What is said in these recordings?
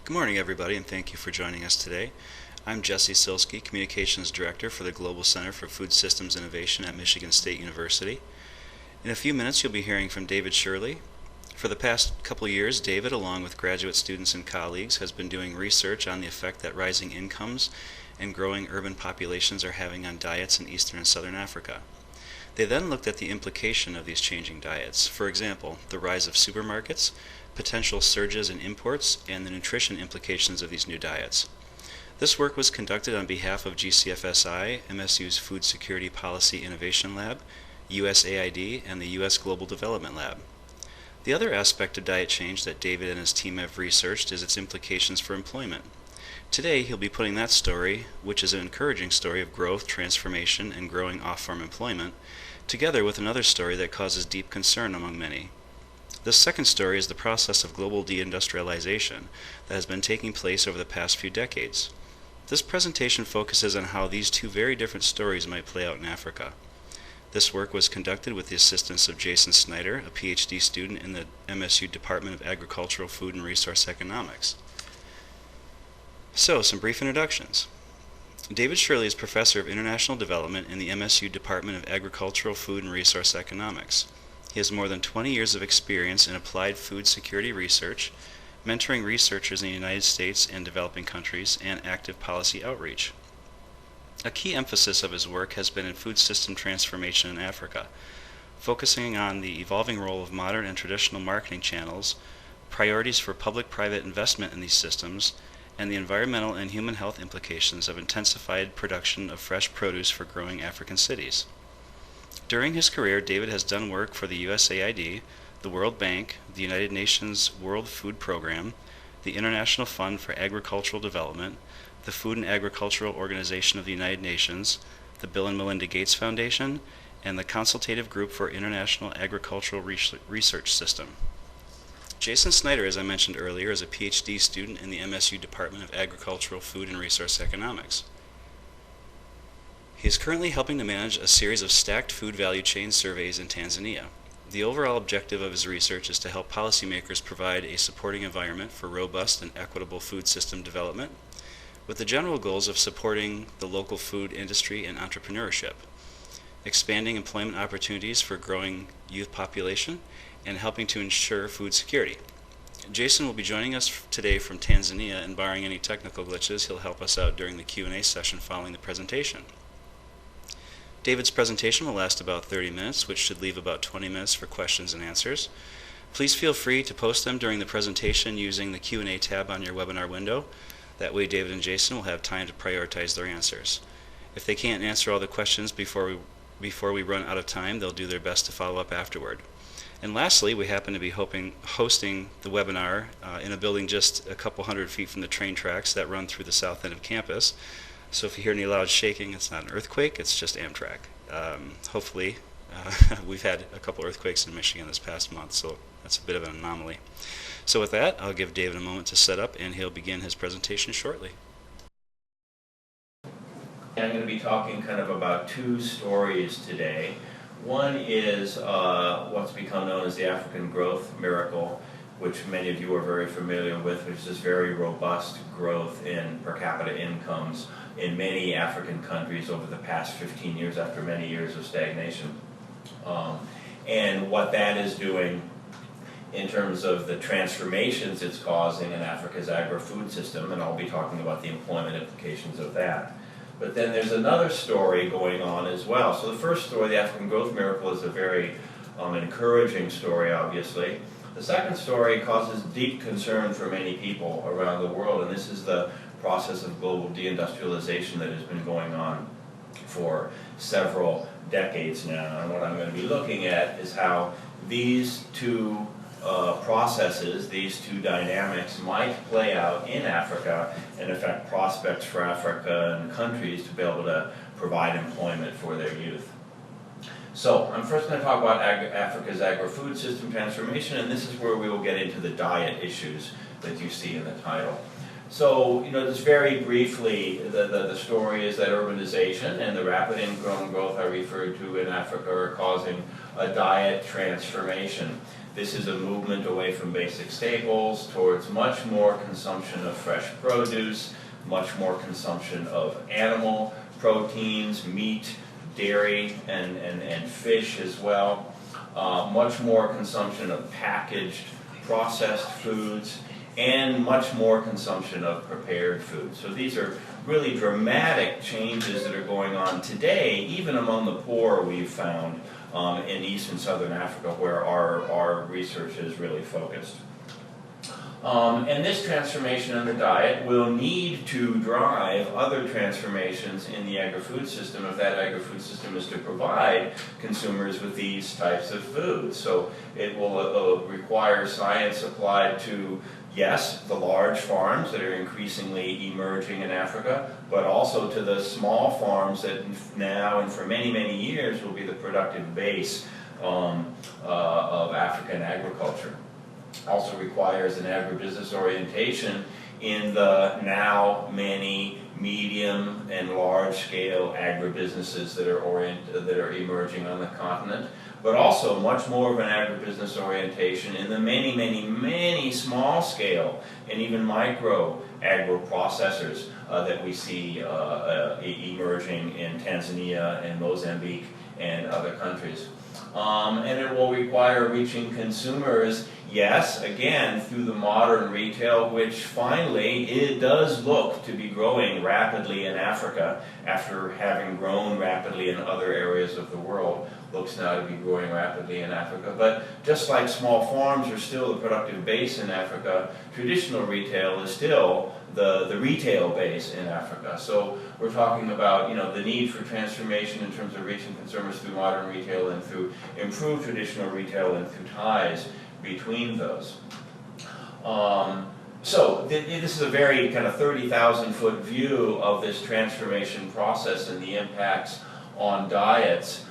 Good morning, everybody, and thank you for joining us today. I'm Jesse Silsky, Communications Director for the Global Center for Food Systems Innovation at Michigan State University. In a few minutes, you'll be hearing from David Tschirley. For the past couple years, David, along with graduate students and colleagues, has been doing research on the effect that rising incomes and growing urban populations are having on diets in Eastern and Southern Africa. They then looked at the implication of these changing diets. For example, the rise of supermarkets, potential surges in imports, and the nutrition implications of these new diets. This work was conducted on behalf of GCFSI, MSU's Food Security Policy Innovation Lab, USAID, and the U.S. Global Development Lab. The other aspect of diet change that David and his team have researched is its implications for employment. Today, he'll be putting that story, which is an encouraging story of growth, transformation, and growing off-farm employment, together with another story that causes deep concern among many. This second story is the process of global deindustrialization that has been taking place over the past few decades. This presentation focuses on how these two very different stories might play out in Africa. This work was conducted with the assistance of Jason Snyder, a PhD student in the MSU Department of Agricultural, Food, and Resource Economics. So, some brief introductions. David Tschirley is Professor of International Development in the MSU Department of Agricultural, Food, and Resource Economics. He has more than 20 years of experience in applied food security research, mentoring researchers in the United States and developing countries, and active policy outreach. A key emphasis of his work has been in food system transformation in Africa, focusing on the evolving role of modern and traditional marketing channels, priorities for public-private investment in these systems, and the environmental and human health implications of intensified production of fresh produce for growing African cities. During his career, David has done work for the USAID, the World Bank, the United Nations World Food Program, the International Fund for Agricultural Development, the Food and Agricultural Organization of the United Nations, the Bill and Melinda Gates Foundation, and the Consultative Group for International Agricultural Research System. Jason Snyder, as I mentioned earlier, is a PhD student in the MSU Department of Agricultural, Food, and Resource Economics. He is currently helping to manage a series of stacked food value chain surveys in Tanzania. The overall objective of his research is to help policymakers provide a supporting environment for robust and equitable food system development, with the general goals of supporting the local food industry and entrepreneurship, expanding employment opportunities for growing youth population, and helping to ensure food security. Jason will be joining us today from Tanzania, and barring any technical glitches, he'll help us out during the Q&A session following the presentation. David's presentation will last about 30 minutes, which should leave about 20 minutes for questions and answers. Please feel free to post them during the presentation using the Q&A tab on your webinar window. That way David and Jason will have time to prioritize their answers. If they can't answer all the questions before we run out of time, they'll do their best to follow up afterward. And lastly, we happen to be hosting the webinar in a building just a couple hundred feet from the train tracks that run through the south end of campus. So if you hear any loud shaking, it's not an earthquake, it's just Amtrak. Hopefully, we've had a couple earthquakes in Michigan this past month, so that's a bit of an anomaly. So with that, I'll give David a moment to set up, and he'll begin his presentation shortly. I'm going to be talking kind of about two stories today. One is what's become known as the African growth miracle, which many of you are very familiar with, which is this very robust growth in per capita incomes in many African countries over the past 15 years after many years of stagnation. And what that is doing in terms of the transformations it's causing in Africa's agri-food system, and I'll be talking about the employment implications of that. But then there's another story going on as well. So the first story, the African growth miracle, is a very encouraging story, obviously. The second story causes deep concern for many people around the world, and this is the process of global deindustrialization that has been going on for several decades now. And what I'm going to be looking at is how these two processes, these two dynamics might play out in Africa and affect prospects for Africa and countries to be able to provide employment for their youth. So I'm first going to talk about Africa's agri-food system transformation, and this is where we will get into the diet issues that you see in the title. So, just very briefly, the story is that urbanization and the rapid ingrown growth I referred to in Africa are causing a diet transformation. This is a movement away from basic staples towards much more consumption of fresh produce, much more consumption of animal proteins, meat, dairy, and fish as well. Much more consumption of packaged, processed foods, and much more consumption of prepared foods. So these are really dramatic changes that are going on today, even among the poor, we've found, in East and Southern Africa, where our research is really focused. And this transformation in the diet will need to drive other transformations in the agri-food system if that agri-food system is to provide consumers with these types of foods. So it will require science applied to, yes, the large farms that are increasingly emerging in Africa, but also to the small farms that now and for many, many years will be the productive base of African agriculture. Also requires an agribusiness orientation in the now many medium and large scale agribusinesses that are emerging on the continent, but also much more of an agribusiness orientation in the many, many, many small scale and even micro agro-processors that we see emerging in Tanzania and Mozambique and other countries. And it will require reaching consumers, yes, again, through the modern retail, which finally it does look to be growing rapidly in Africa after having grown rapidly in other areas of the world. Looks now to be growing rapidly in Africa. But just like small farms are still the productive base in Africa, traditional retail is still the retail base in Africa. So we're talking about, the need for transformation in terms of reaching consumers through modern retail and through improved traditional retail and through ties between those. So this is a very kind of 30,000-foot view of this transformation process and the impacts on diets.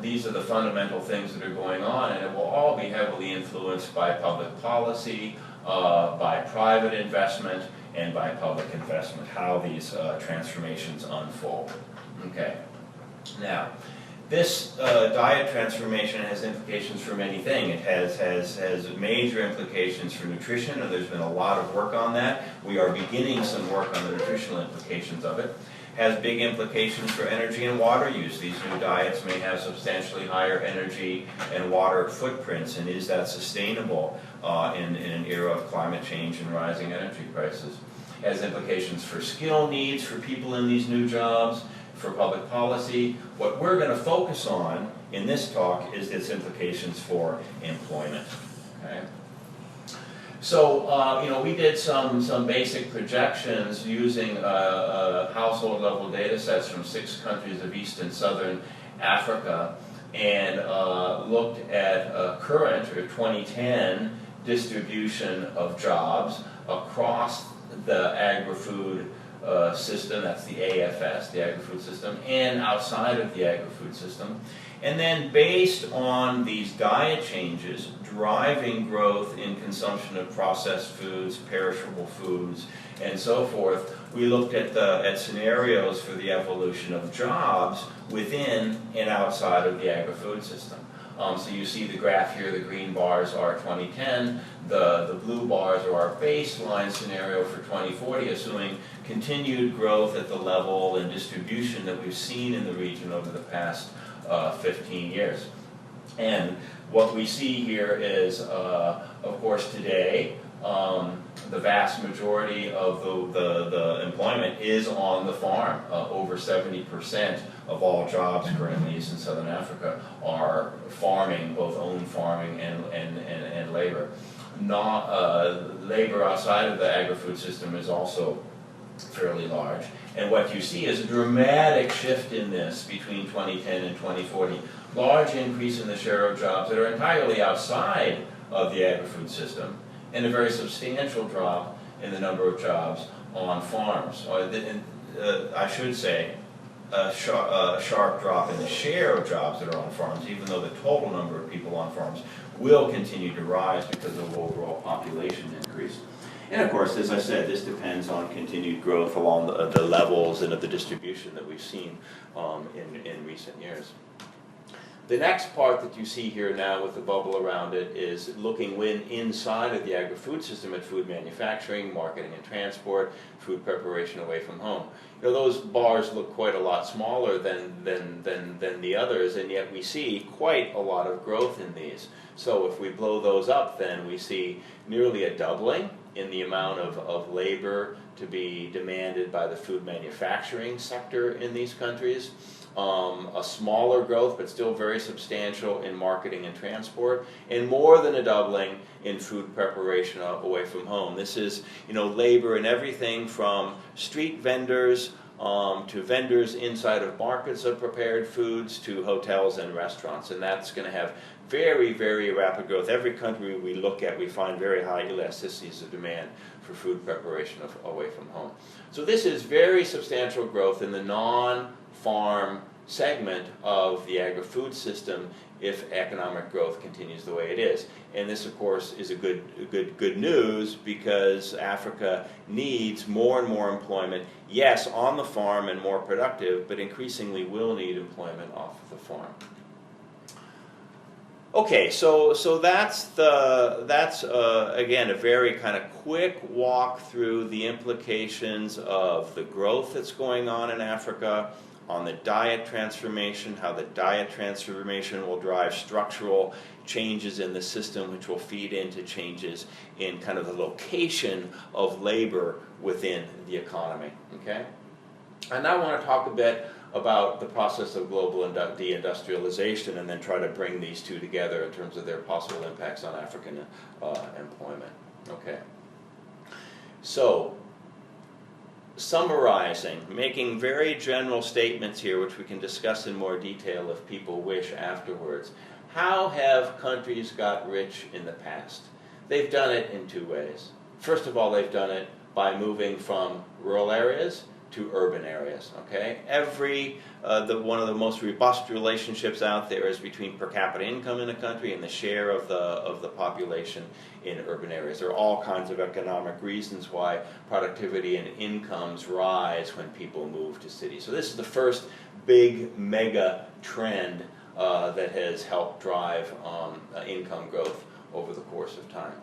These are the fundamental things that are going on, and it will all be heavily influenced by public policy, by private investment, and by public investment, how these transformations unfold. Okay. Now, this diet transformation has implications for many things. It has major implications for nutrition, and there's been a lot of work on that. We are beginning some work on the nutritional implications of it. Has big implications for energy and water use. These new diets may have substantially higher energy and water footprints, and is that sustainable in an era of climate change and rising energy prices? Has implications for skill needs for people in these new jobs, for public policy. What we're going to focus on in this talk is its implications for employment. Okay? So, we did some basic projections using household level data sets from 6 countries of East and Southern Africa, and looked at current, or 2010, distribution of jobs across the agri-food system, that's the AFS, the agri-food system, and outside of the agri-food system. And then based on these diet changes, driving growth in consumption of processed foods, perishable foods, and so forth, we looked at scenarios for the evolution of jobs within and outside of the agri-food system. So you see the graph here, the green bars are 2010, the blue bars are our baseline scenario for 2040, assuming continued growth at the level and distribution that we've seen in the region over the past 15 years. And what we see here is, of course, today, the vast majority of the employment is on the farm. Over 70% of all jobs currently in East and Southern Africa are farming, both own farming and labor. Labor outside of the agri-food system is also fairly large. And what you see is a dramatic shift in this between 2010 and 2040. Large increase in the share of jobs that are entirely outside of the agri-food system, and a very substantial drop in the number of jobs on farms. I should say, a sharp drop in the share of jobs that are on farms, even though the total number of people on farms will continue to rise because of overall population increase. And of course, as I said, this depends on continued growth along the levels and of the distribution that we've seen in recent years. The next part that you see here now with the bubble around it is looking inside of the agri-food system at food manufacturing, marketing and transport, food preparation away from home. You know, those bars look quite a lot smaller than the others, and yet we see quite a lot of growth in these. So if we blow those up, then we see nearly a doubling in the amount of labor to be demanded by the food manufacturing sector in these countries. A smaller growth, but still very substantial in marketing and transport, and more than a doubling in food preparation away from home. This is, you know, labor in everything from street vendors to vendors inside of markets of prepared foods to hotels and restaurants, and that's going to have very, very rapid growth. Every country we look at, we find very high elasticities of demand for food preparation away from home. So this is very substantial growth in the non-farm segment of the agri-food system if economic growth continues the way it is. And this, of course, is a good news, because Africa needs more and more employment, yes, on the farm and more productive, but increasingly will need employment off of the farm. Okay, so that's again a very kind of quick walk through the implications of the growth that's going on in Africa, on the diet transformation, how the diet transformation will drive structural changes in the system, which will feed into changes in kind of the location of labor within the economy. Okay, and now I want to talk a bit about the process of global deindustrialization, and then try to bring these two together in terms of their possible impacts on African employment. Okay. So, summarizing, making very general statements here, which we can discuss in more detail if people wish afterwards. How have countries got rich in the past? They've done it in two ways. First of all, they've done it by moving from rural areas to urban areas. Okay, one of the most robust relationships out there is between per capita income in a country and the share of the population in urban areas. There are all kinds of economic reasons why productivity and incomes rise when people move to cities. So this is the first big mega trend that has helped drive income growth over the course of time.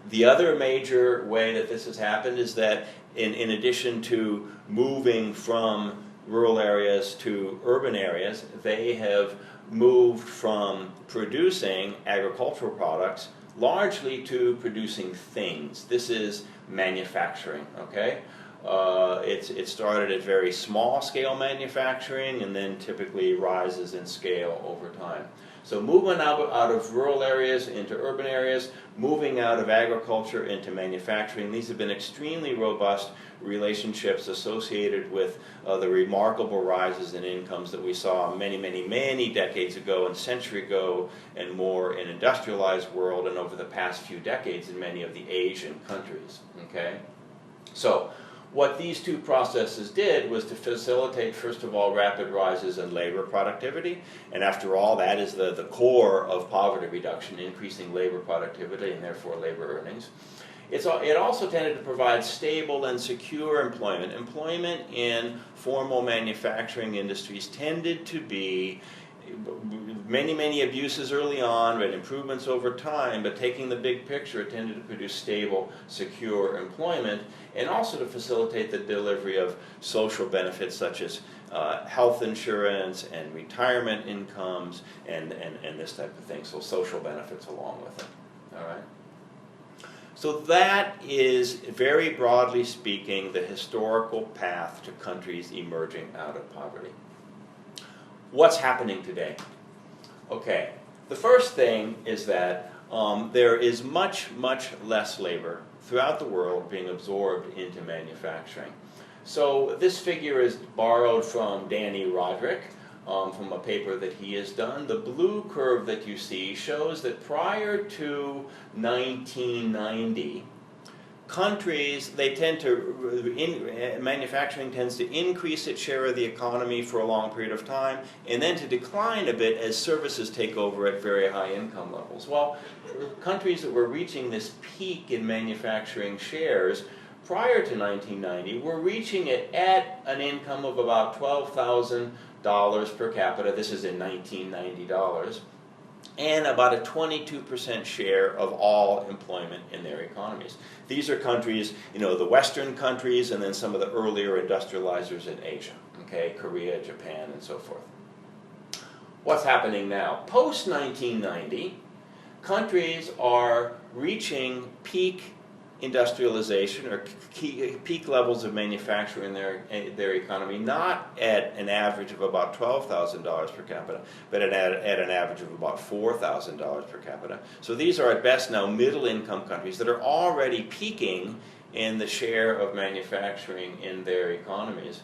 The other major way that this has happened is that in addition to moving from rural areas to urban areas, they have moved from producing agricultural products largely to producing things. This is manufacturing, okay? It started at very small scale manufacturing and then typically rises in scale over time. So movement out of rural areas into urban areas, moving out of agriculture into manufacturing, these have been extremely robust relationships associated with the remarkable rises in incomes that we saw many decades ago and century ago and more in industrialized world and over the past few decades in many of the Asian countries. Okay? So what these two processes did was to facilitate, first of all, rapid rises in labor productivity. And after all, that is the core of poverty reduction, increasing labor productivity and therefore labor earnings. It also tended to provide stable and secure employment. Employment in formal manufacturing industries tended to be many abuses early on, but improvements over time, but taking the big picture, it tended to produce stable, secure employment, and also to facilitate the delivery of social benefits such as health insurance and retirement incomes and this type of thing, so social benefits along with it. All right? So that is, very broadly speaking, the historical path to countries emerging out of poverty. What's happening today? Okay, the first thing is that there is much less labor throughout the world being absorbed into manufacturing. So this figure is borrowed from Danny Roderick, from a paper that he has done. The blue curve that you see shows that prior to 1990, countries, manufacturing tends to increase its share of the economy for a long period of time, and then to decline a bit as services take over at very high income levels. Well, countries that were reaching this peak in manufacturing shares prior to 1990 were reaching it at an income of about $12,000 per capita. This is in 1990 dollars. And about a 22% share of all employment in their economies. These are countries, the Western countries, and then some of the earlier industrializers in Asia, okay, Korea, Japan, and so forth. What's happening now? Post-1990, countries are reaching peak industrialization or peak levels of manufacturing in their economy, not at an average of about $12,000 per capita, but at an average of about $4,000 per capita. So these are at best now middle-income countries that are already peaking in the share of manufacturing in their economies.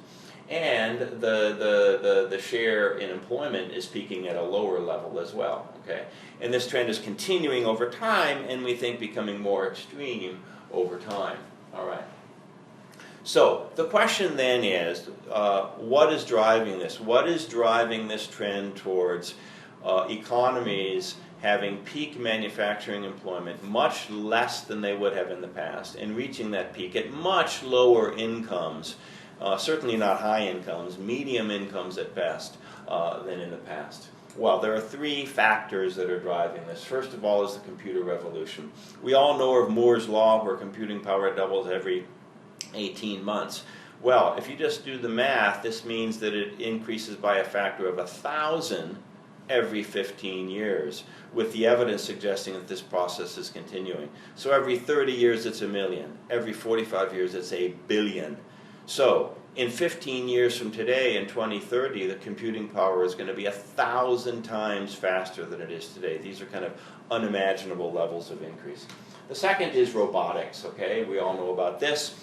And the share in employment is peaking at a lower level as well. Okay? And this trend is continuing over time, and we think becoming more extreme over time. All right. So the question then is, what is driving this? What is driving this trend towards economies having peak manufacturing employment, much less than they would have in the past, and reaching that peak at much lower incomes, certainly not high incomes, medium incomes at best, than in the past? Well, there are three factors that are driving this. First of all is the computer revolution. We all know of Moore's law, where computing power doubles every 18 months. Well, if you just do the math, this means that it increases by a factor of 1,000 every 15 years, with the evidence suggesting that this process is continuing. So every 30 years it's 1 million. Every 45 years it's 1 billion. So in 15 years from today, in 2030, the computing power is going to be 1,000 times faster than it is today. These are kind of unimaginable levels of increase. The second is robotics, okay? We all know about this,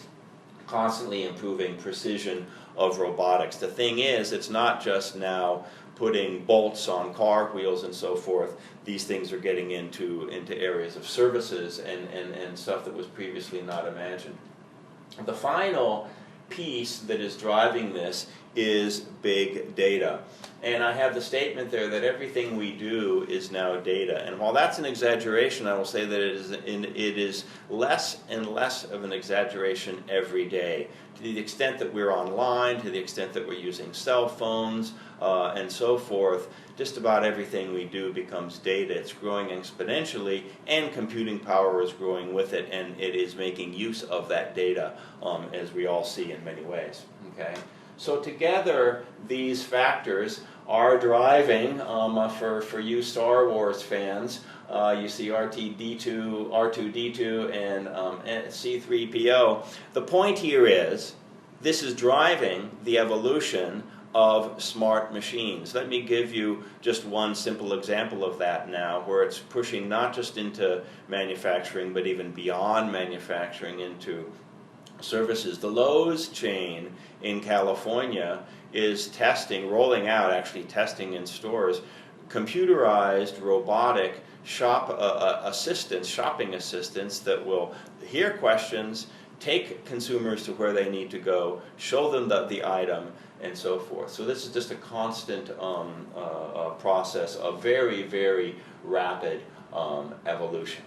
constantly improving precision of robotics. The thing is, it's not just now putting bolts on car wheels and so forth. These things are getting into areas of services and stuff that was previously not imagined. The final piece that is driving this is big data. And I have the statement there that everything we do is now data. And while that's an exaggeration, I will say that it is less and less of an exaggeration every day. To the extent that we're online, to the extent that we're using cell phones, and so forth, just about everything we do becomes data. It's growing exponentially, and computing power is growing with it, and it is making use of that data, as we all see in many ways. Okay? So together, these factors are driving, for you Star Wars fans, you see R2-D2, and C-3PO. The point here is, this is driving the evolution of smart machines. Let me give you just one simple example of that now, where it's pushing not just into manufacturing, but even beyond manufacturing into services. The Lowe's chain in California is rolling out testing in stores, computerized robotic shopping assistants that will hear questions, take consumers to where they need to go, show them the item, and so forth. So this is just a constant process of very, very rapid evolution.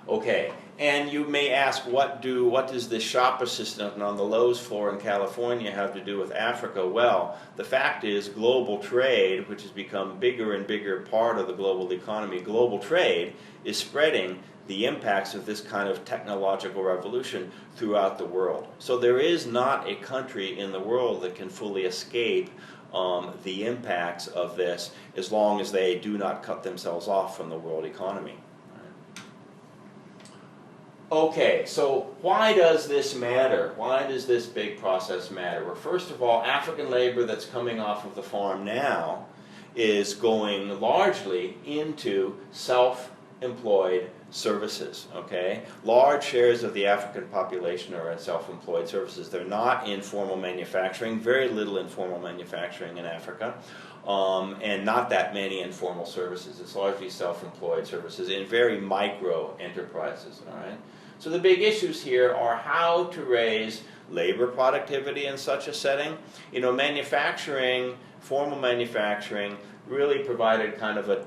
Okay, and you may ask, what does this shop assistant on the Lowe's floor in California have to do with Africa? Well, the fact is, global trade, which has become a bigger and bigger part of the global economy, global trade is spreading the impacts of this kind of technological revolution throughout the world. So there is not a country in the world that can fully escape the impacts of this, as long as they do not cut themselves off from the world economy. Okay, so why does this matter? Why does this big process matter? Well, first of all, African labor that's coming off of the farm now is going largely into self-employed services, okay? Large shares of the African population are in self-employed services. They're not in formal manufacturing, very little in formal manufacturing in Africa, and not that many in formal services. It's largely self-employed services in very micro enterprises, all right? So the big issues here are how to raise labor productivity in such a setting. You know, manufacturing, formal manufacturing, really provided kind of a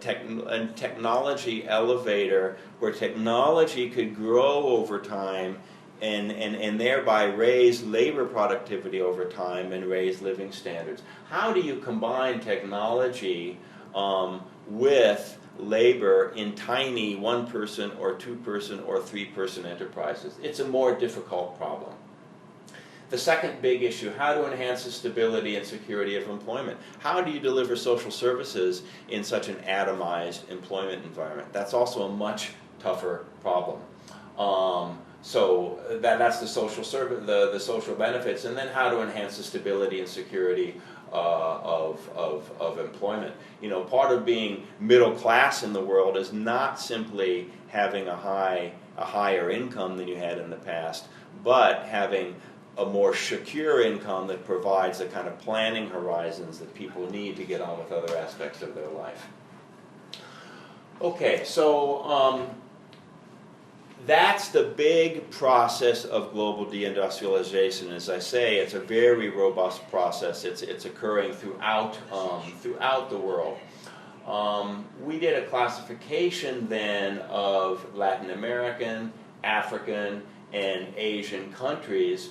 technology elevator where technology could grow over time and thereby raise labor productivity over time and raise living standards. How do you combine technology with labor in tiny one-person or two-person or three-person enterprises? It's a more difficult problem. The second big issue, how to enhance the stability and security of employment. How do you deliver social services in such an atomized employment environment? That's also a much tougher problem. So that's the social the social benefits, and then how to enhance the stability and security of employment. You know, part of being middle class in the world is not simply having a higher income than you had in the past, but having a more secure income that provides the kind of planning horizons that people need to get on with other aspects of their life. Okay, so that's the big process of global deindustrialization. As I say, it's a very robust process. It's occurring throughout the world. We did a classification then of Latin American, African, and Asian countries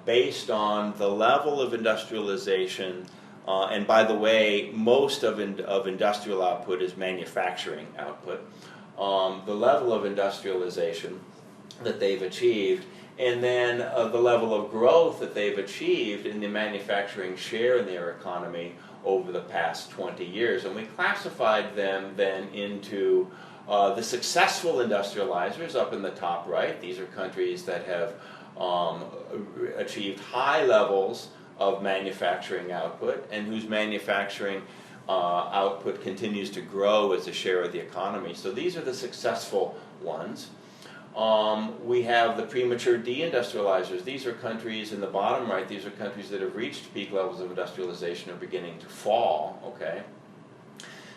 based on the level of industrialization. And by the way, most of industrial output is manufacturing output. The level of industrialization that they've achieved, and then the level of growth that they've achieved in the manufacturing share in their economy over the past 20 years. And we classified them then into the successful industrializers up in the top right. These are countries that have achieved high levels of manufacturing output and whose manufacturing output continues to grow as a share of the economy. So these are the successful ones. We have the premature deindustrializers. These are countries in the bottom right. These are countries that have reached peak levels of industrialization are beginning to fall. Okay.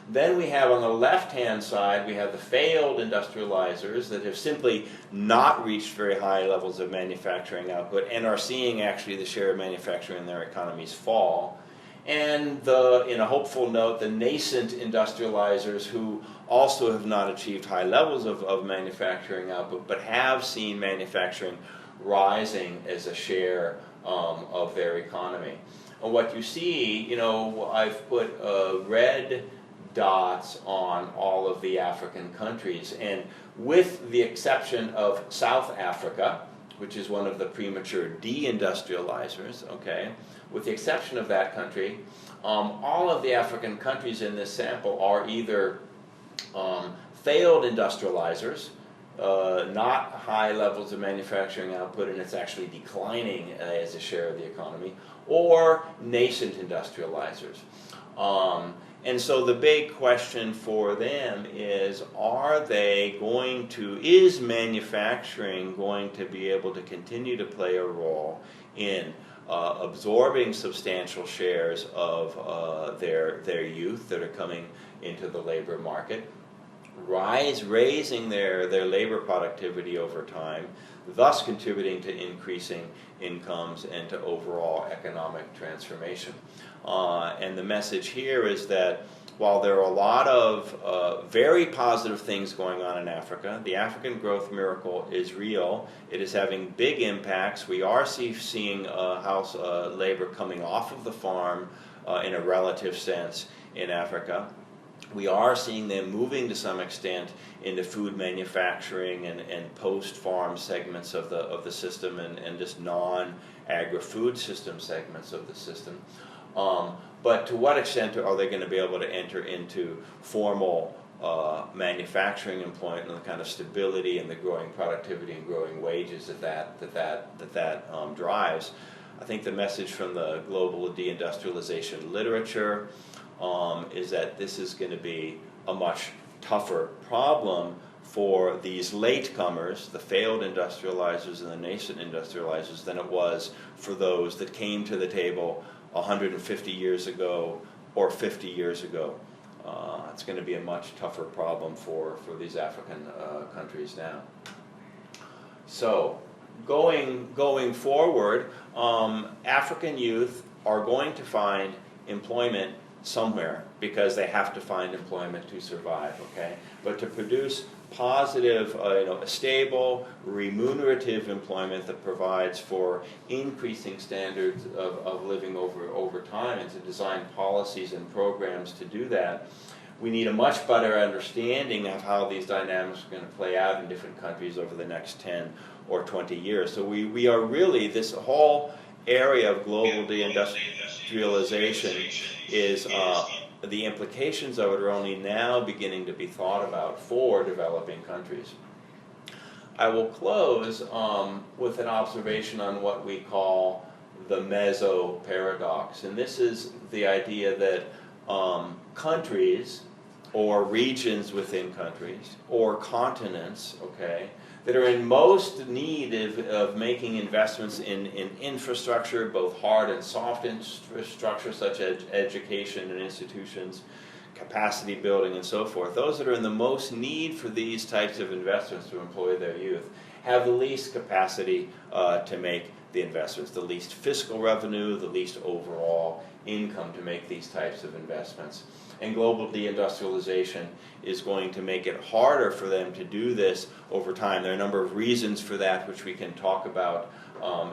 Then we have on the left-hand side, we have the failed industrializers that have simply not reached very high levels of manufacturing output and are seeing actually the share of manufacturing in their economies fall. And in a hopeful note, the nascent industrializers who also have not achieved high levels of manufacturing output, but have seen manufacturing rising as a share of their economy. And what you see, you know, I've put red dots on all of the African countries, and with the exception of South Africa, which is one of the premature deindustrializers, okay, with the exception of that country, all of the African countries in this sample are either failed industrializers, not high levels of manufacturing output, and it's actually declining as a share of the economy, or nascent industrializers. And so the big question for them is manufacturing going to be able to continue to play a role in absorbing substantial shares of their youth that are coming into the labor market, raising their labor productivity over time, thus contributing to increasing incomes and to overall economic transformation. And the message here is that while there are a lot of very positive things going on in Africa, the African growth miracle is real. It is having big impacts. We are seeing house labor coming off of the farm in a relative sense in Africa. We are seeing them moving to some extent into food manufacturing and post-farm segments of the system and just non-agri-food system segments of the system. But to what extent are they going to be able to enter into formal manufacturing employment and the kind of stability and the growing productivity and growing wages that drives? I think the message from the global deindustrialization literature is that this is going to be a much tougher problem for these latecomers, the failed industrializers and the nascent industrializers, than it was for those that came to the table 150 years ago or 50 years ago. It's going to be a much tougher problem for these African countries now. So, going forward, African youth are going to find employment somewhere because they have to find employment to survive, okay? But to produce positive, a stable, remunerative employment that provides for increasing standards of living over time, and to design policies and programs to do that. We need a much better understanding of how these dynamics are going to play out in different countries over the next 10 or 20 years. So we are really, this whole area of global deindustrialization is, the implications of it are only now beginning to be thought about for developing countries. I will close with an observation on what we call the meso paradox. And this is the idea that countries or regions within countries or continents, okay, that are in most need of making investments in infrastructure, both hard and soft infrastructure, such as education and institutions, capacity building, and so forth. Those that are in the most need for these types of investments to employ their youth have the least capacity to make the investments, the least fiscal revenue, the least overall income to make these types of investments. And global deindustrialization is going to make it harder for them to do this over time. There are a number of reasons for that, which we can talk about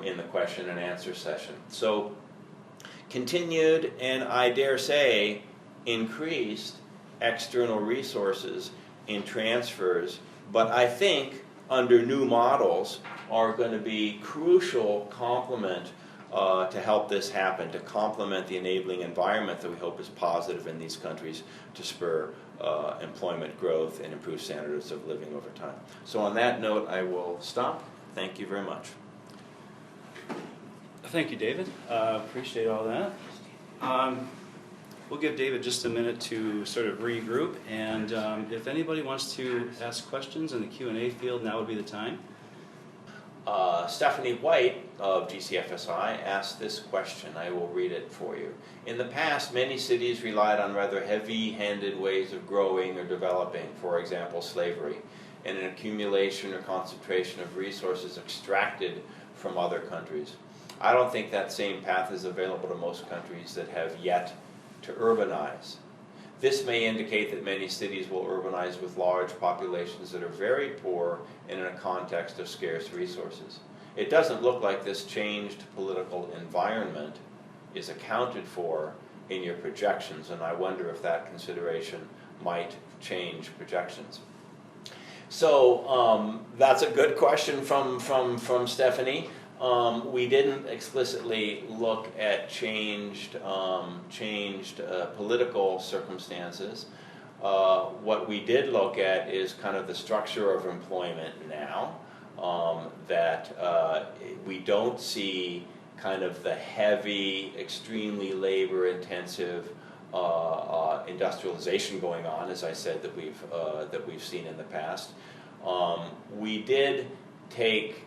in the question and answer session. So, continued, and I dare say, increased external resources in transfers, but I think under new models are going to be crucial complement to help this happen, to complement the enabling environment that we hope is positive in these countries to spur employment growth and improve standards of living over time. So on that note, I will stop. Thank you very much. Thank you, David. Appreciate all that. We'll give David just a minute to sort of regroup, and if anybody wants to ask questions in the Q&A field, now would be the time. Stephanie White of GCFSI asked this question. I will read it for you. In the past, many cities relied on rather heavy-handed ways of growing or developing, for example, slavery, and an accumulation or concentration of resources extracted from other countries. I don't think that same path is available to most countries that have yet to urbanize. This may indicate that many cities will urbanize with large populations that are very poor and in a context of scarce resources. It doesn't look like this changed political environment is accounted for in your projections, and I wonder if that consideration might change projections. So that's a good question from Stephanie. We didn't explicitly look at changed political circumstances. What we did look at is kind of the structure of employment now, that we don't see kind of the heavy, extremely labor-intensive industrialization going on, as I said, that we've seen in the past. We did take,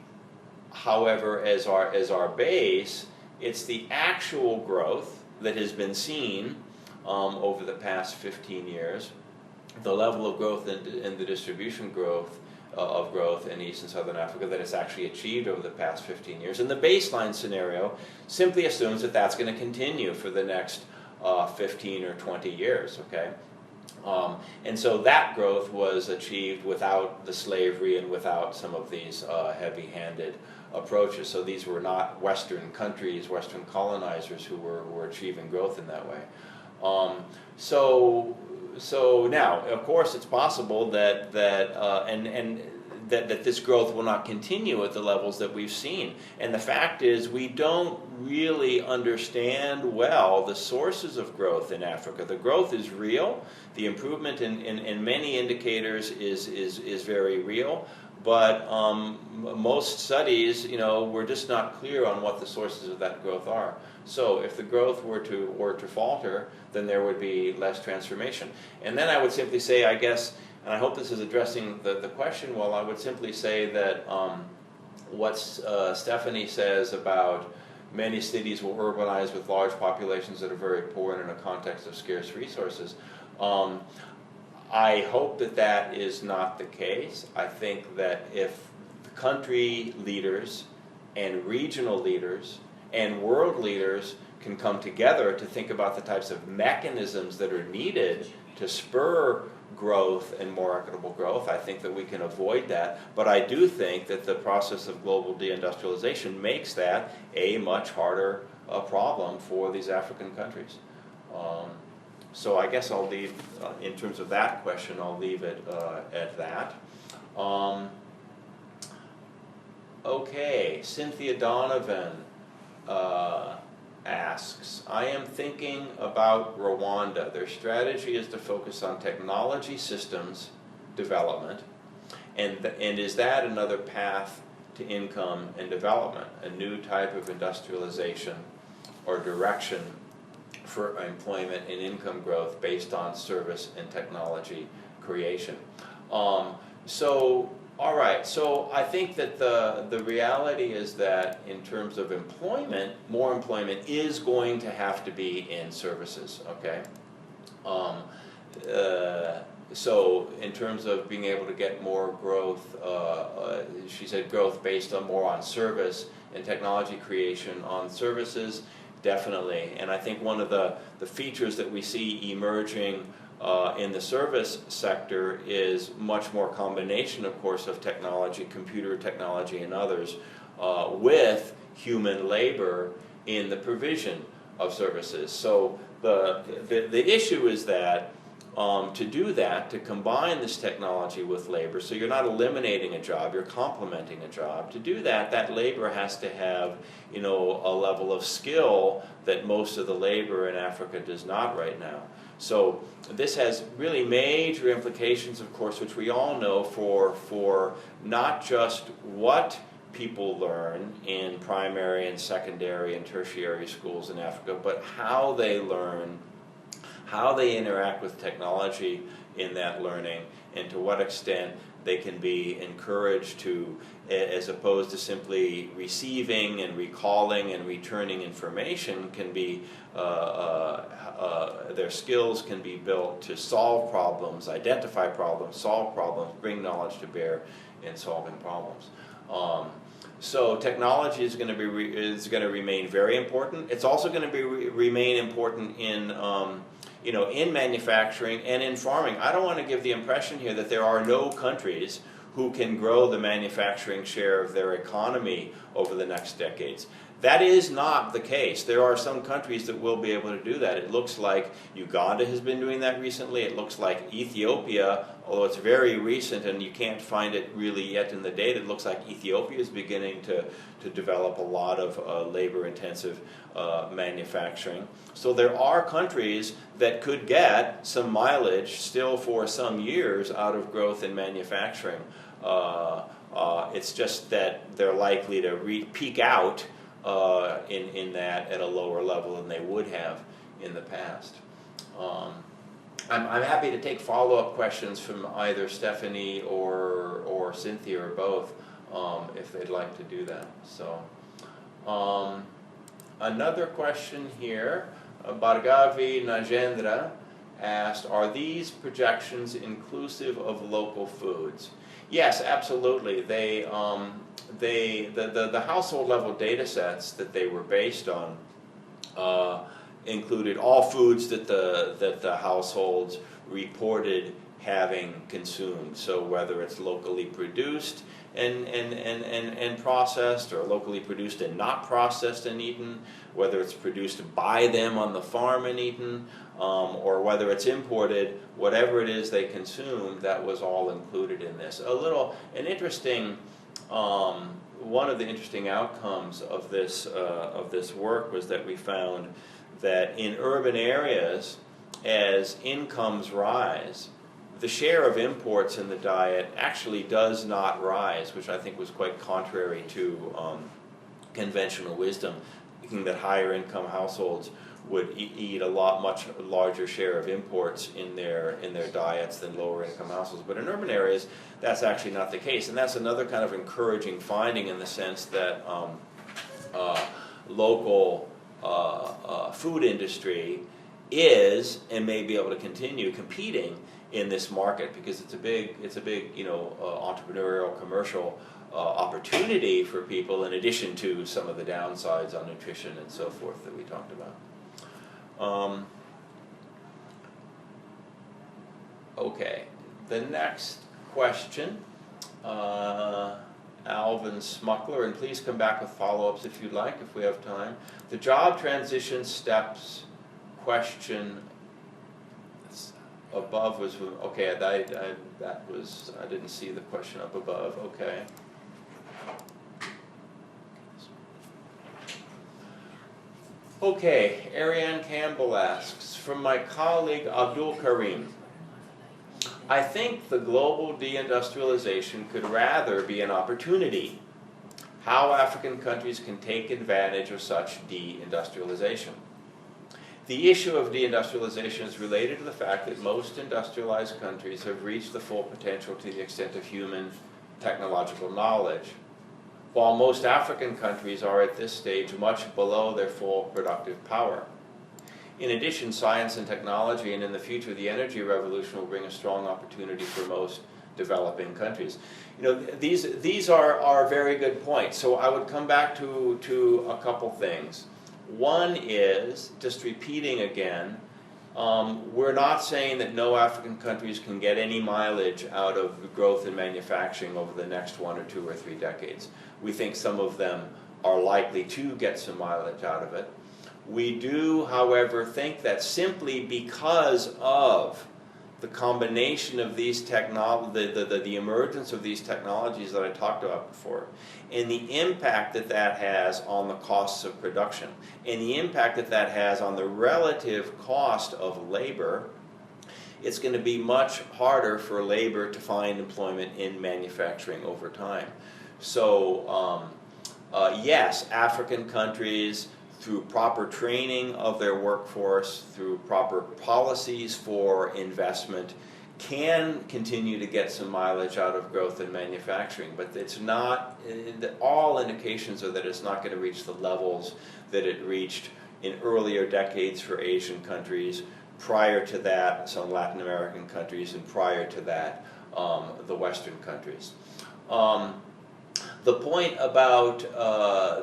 however, as our base, it's the actual growth that has been seen over the past 15 years, the level of growth and the distribution growth of growth in East and Southern Africa that it's actually achieved over the past 15 years. And the baseline scenario simply assumes that that's going to continue for the next 15 or 20 years, okay? And so that growth was achieved without the slavery and without some of these heavy-handed approaches. So these were not Western countries, Western colonizers who were achieving growth in that way. So now, of course, it's possible that this growth will not continue at the levels that we've seen. And the fact is, we don't really understand well the sources of growth in Africa. The growth is real. The improvement in many indicators is very real. But most studies, we're just not clear on what the sources of that growth are. So if the growth were to falter, then there would be less transformation. And then I would simply say, I guess, and I hope this is addressing the question well, I would simply say that what Stephanie says about many cities will urbanize with large populations that are very poor and in a context of scarce resources, I hope that is not the case. I think that if country leaders and regional leaders and world leaders can come together to think about the types of mechanisms that are needed to spur growth and more equitable growth. I think that we can avoid that, but I do think that the process of global deindustrialization makes that a much harder problem for these African countries. So I guess I'll leave, in terms of that question, I'll leave it at that. Okay, Cynthia Donovan asks, I am thinking about Rwanda. Their strategy is to focus on technology systems development, and is that another path to income and development, a new type of industrialization or direction for employment and income growth based on service and technology creation? All right, so I think that the reality is that in terms of employment, more employment is going to have to be in services, okay? So in terms of being able to get more growth, she said growth based on more on service and technology creation on services, definitely. And I think one of the features that we see emerging in the service sector is much more combination, of course, of technology, computer technology and others, with human labor in the provision of services. So the issue is that to do that, to combine this technology with labor, so you're not eliminating a job, you're complementing a job. To do that, that labor has to have, a level of skill that most of the labor in Africa does not right now. So this has really major implications, of course, which we all know for not just what people learn in primary and secondary and tertiary schools in Africa, but how they learn, how they interact with technology in that learning, and to what extent they can be encouraged to, as opposed to simply receiving and recalling and returning information, can be their skills can be built to solve problems, identify problems, solve problems, bring knowledge to bear in solving problems. So technology is going to remain very important. It's also going to remain important in in manufacturing and in farming. I don't want to give the impression here that there are no countries who can grow the manufacturing share of their economy over the next decades. That is not the case. There are some countries that will be able to do that. It looks like Uganda has been doing that recently. It looks like Ethiopia, although it's very recent and you can't find it really yet in the data, it looks like Ethiopia is beginning to develop a lot of labor-intensive manufacturing. So there are countries that could get some mileage still for some years out of growth in manufacturing. It's just that they're likely to peak out in that at a lower level than they would have in the past. I'm happy to take follow-up questions from either Stephanie or Cynthia or both if they'd like to do that. So another question here, Bhargavi Najendra asked, are these projections inclusive of local foods? Yes, absolutely. The household level data sets that they were based on included all foods that the households reported having consumed. So whether it's locally produced and processed, or locally produced and not processed and eaten, whether it's produced by them on the farm and eaten, or whether it's imported, whatever it is they consumed, that was all included in this. An interesting, one of the interesting outcomes of this work was that we found that in urban areas, as incomes rise, the share of imports in the diet actually does not rise, which I think was quite contrary to conventional wisdom, thinking that higher income households would eat a much larger share of imports in their diets than lower income households. But in urban areas, that's actually not the case, and that's another kind of encouraging finding in the sense that local food industry is and may be able to continue competing in this market, because it's a big entrepreneurial commercial opportunity for people, in addition to some of the downsides on nutrition and so forth that we talked about. Okay, the next question, Alvin Smuckler, and please come back with follow-ups if you'd like, if we have time. The job transition steps question above was, okay, I didn't see the question up above, okay. Okay, Ariane Campbell asks, from my colleague Abdul Karim, I think the global deindustrialization could rather be an opportunity. How African countries can take advantage of such deindustrialization. The issue of deindustrialization is related to the fact that most industrialized countries have reached the full potential to the extent of human technological knowledge, while most African countries are at this stage much below their full productive power. In addition, science and technology, and in the future the energy revolution, will bring a strong opportunity for most developing countries. These are very good points. So I would come back to a couple things. One is, just repeating again, we're not saying that no African countries can get any mileage out of growth in manufacturing over the next 1 or 2 or 3 decades. We think some of them are likely to get some mileage out of it. We do, however, think that simply because of the combination of these the emergence of these technologies that I talked about before, and the impact that that has on the costs of production, and the impact that that has on the relative cost of labor, it's going to be much harder for labor to find employment in manufacturing over time. So, yes, African countries, through proper training of their workforce, through proper policies for investment, can continue to get some mileage out of growth in manufacturing, but it's not, all indications are that it's not going to reach the levels that it reached in earlier decades for Asian countries, prior to that some Latin American countries, and prior to that the Western countries. The point about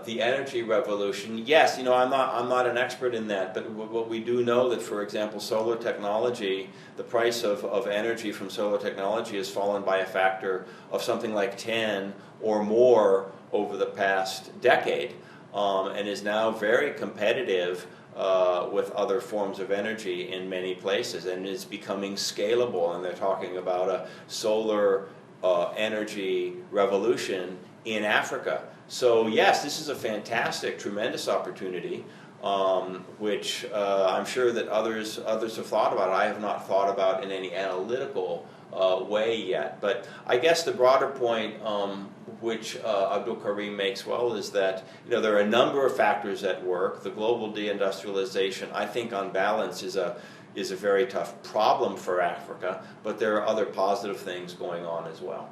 the energy revolution, yes, I'm not an expert in that, but what we do know that, for example, solar technology, the price of energy from solar technology has fallen by a factor of something like 10 or more over the past decade, and is now very competitive with other forms of energy in many places, and is becoming scalable, and they're talking about a solar energy revolution in Africa. So yes, this is a fantastic, tremendous opportunity, which I'm sure that others have thought about. I have not thought about in any analytical way yet. But I guess the broader point, which Abdul Karim makes well, is that there are a number of factors at work. The global deindustrialization, I think, on balance, is a very tough problem for Africa, but there are other positive things going on as well.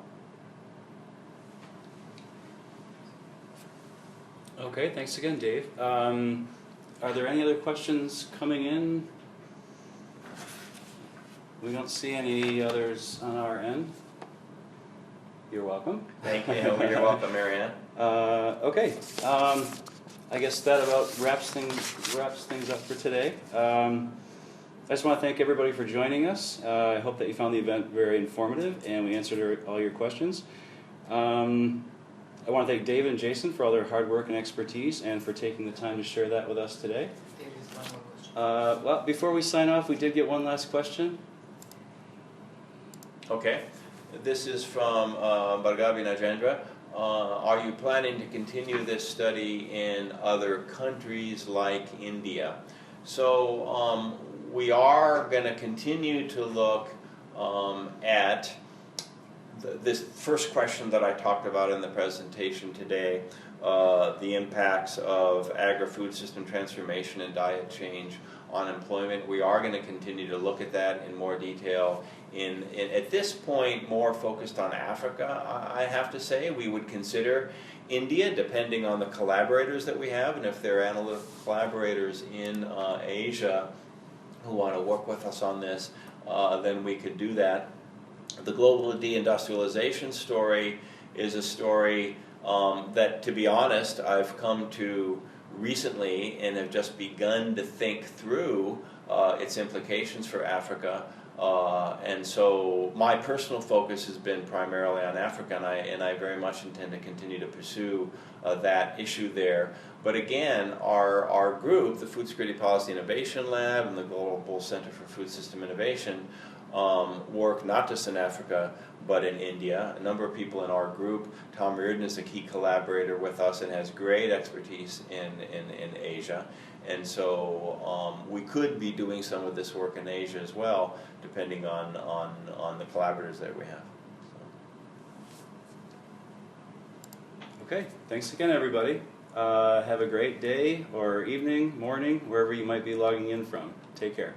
Okay, thanks again, Dave. Are there any other questions coming in? We don't see any others on our end. You're welcome. Thank you. You're welcome, Marianne. Okay, I guess that about wraps things up for today. I just want to thank everybody for joining us. I hope that you found the event very informative and we answered all your questions. I want to thank David and Jason for all their hard work and expertise and for taking the time to share that with us today. David, one more question. Well, before we sign off, we did get one last question. Okay. This is from Bhargavi Najendra. Are you planning to continue this study in other countries like India? So we are going to continue to look at this first question that I talked about in the presentation today, the impacts of agri-food system transformation and diet change on employment. We are going to continue to look at that in more detail. At this point, more focused on Africa, I have to say. We would consider India, depending on the collaborators that we have, and if there are analytical collaborators in Asia who want to work with us on this, then we could do that. The global deindustrialization story is a story that, to be honest, I've come to recently and have just begun to think through its implications for Africa. And so my personal focus has been primarily on Africa, and I very much intend to continue to pursue that issue there. But again, our group, the Food Security Policy Innovation Lab and the Global Center for Food System Innovation, work not just in Africa, but in India. A number of people in our group, Tom Reardon is a key collaborator with us and has great expertise in Asia. And so we could be doing some of this work in Asia as well, depending on the collaborators that we have. Okay, thanks again, everybody. Have a great day or evening, morning, wherever you might be logging in from. Take care.